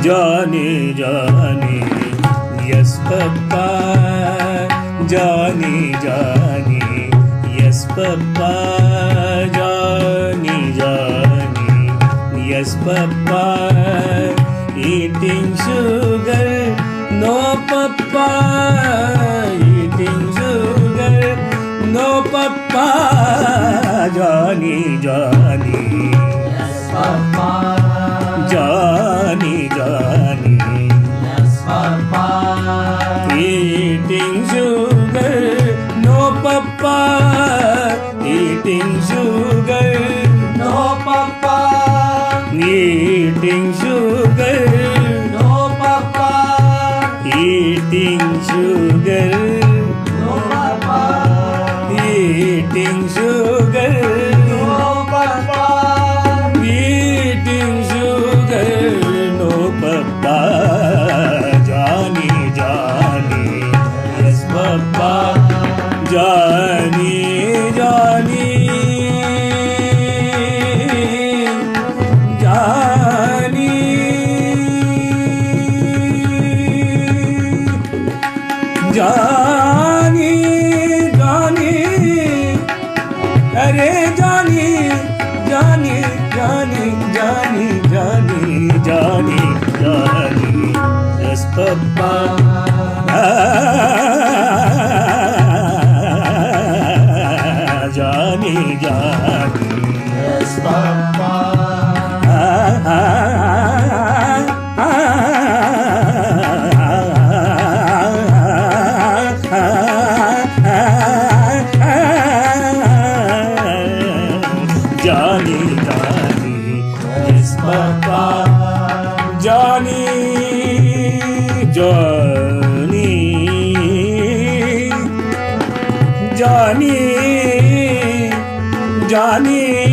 Johnny, Johnny, yes papa. Johnny, Johnny, yes papa. Johnny, Johnny, yes papa. Eating sugar, no papa. Eating sugar, no papa. Johnny, Johnny, yes papa. Johnny, Johnny, Yes papa. eating sugar, no papa. Eating sugar, No papa. eating sugar, No papa. eating sugar, No papa. eating sugar, No papa. eating sugar, no papa. Johnny, Johnny, yes papa. Johnny, Johnny, Johnny, Johnny, Johnny, अरे Johnny, Johnny, Johnny, Johnny, Johnny, Johnny, Johnny, yes papa. Johnny, Johnny, Yes papa. Johnny, Johnny, yes papa. Johnny, Johnny, Johnny, Johnny.